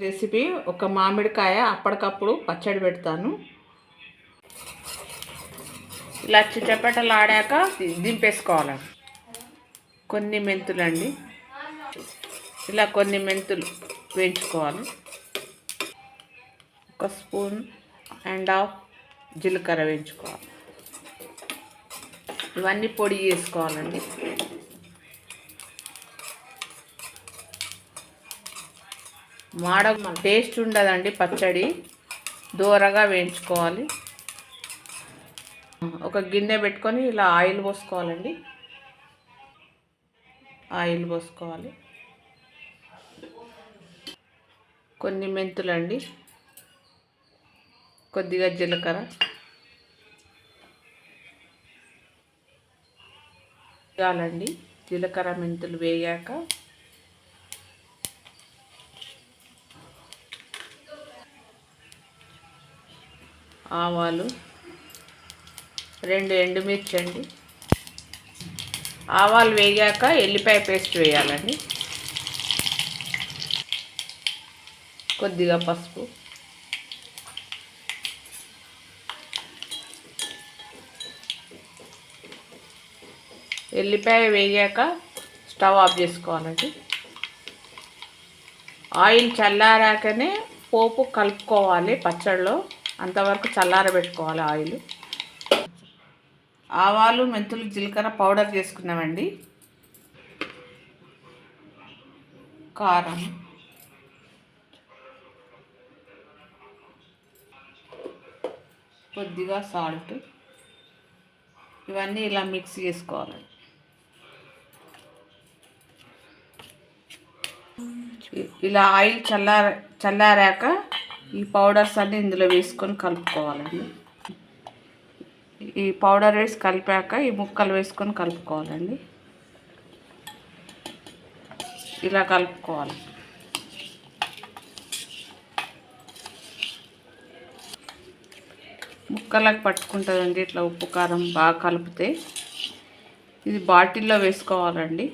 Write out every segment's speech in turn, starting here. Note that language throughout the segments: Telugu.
రెసిపీ ఒక మామిడికాయ అప్పటికప్పుడు పచ్చడి పెడతాను. ఇలా చిటపటలు ఆడాక దింపేసుకోవాలి. కొన్ని మెంతులండి, ఇలా కొన్ని మెంతులు వేయించుకోవాలి. 1 స్పూన్ అండ్ హాఫ్ జీలకర్ర వేయించుకోవాలి. ఇవన్నీ పొడి చేసుకోవాలండి. టేస్ట్ ఉండదండి పచ్చడి, దూరగా వేయించుకోవాలి. ఒక గిన్నె పెట్టుకొని ఇలా ఆయిల్ పోసుకోవాలండి. ఆయిల్ పోసుకోవాలి. కొన్ని మెంతులండి, కొద్దిగా జీలకర్ర, వేయాలండి. జీలకర్ర మెంతులు వేయాక ఆవాలు, 2 ఎండుమిర్చి అండి. ఆవాలు వేగాక ఎల్లిపాయ పేస్ట్ వేయాలండి. కొద్దిగా పసుపు, ఎల్లిపాయ వేగాక స్టవ్ ఆఫ్ చేసుకోవాలండి. ఆయిల్ చల్లారాకనే పోపు కలుపుకోవాలి పచ్చడిలో, అంతవరకు చల్లారబెట్టుకోవాలి ఆయిల్. ఆవాలు, మెంతులు, జీలకర్ర పౌడర్ చేసుకున్నామండి. కారం, కొద్దిగా సాల్ట్, ఇవన్నీ ఇలా మిక్స్ చేసుకోవాలి. ఇలా ఆయిల్ చల్లారాక ఈ పౌడర్స్ అన్నీ ఇందులో వేసుకొని కలుపుకోవాలండి. ఈ పౌడర్ వేసి కలిపాక ఈ ముక్కలు వేసుకొని కలుపుకోవాలండి. ఇలా కలుపుకోవాలి. ముక్కలకు పట్టుకుంటుందండి ఇట్లా ఉప్పు కారం బాగా కలిపితే. ఇది బాటిల్లో వేసుకోవాలండి.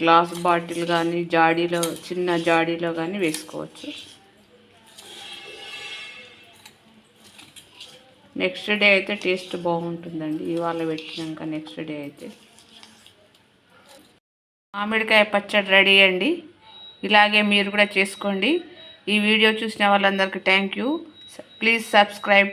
గ్లాస్ బాటిల్ కానీ జాడీలో, చిన్న జాడీలో కానీ వేసుకోవచ్చు. నెక్స్ట్ డే అయితే టేస్ట్ బాగుంటుందండి. ఇవాళ పెట్టినాక నెక్స్ట్ డే అయితే మామిడికాయ పచ్చడి రెడీ అండి. ఇలాగే మీరు కూడా చేసుకోండి. ఈ వీడియో చూసిన వాళ్ళందరికీ థ్యాంక్ యూ. Please subscribe.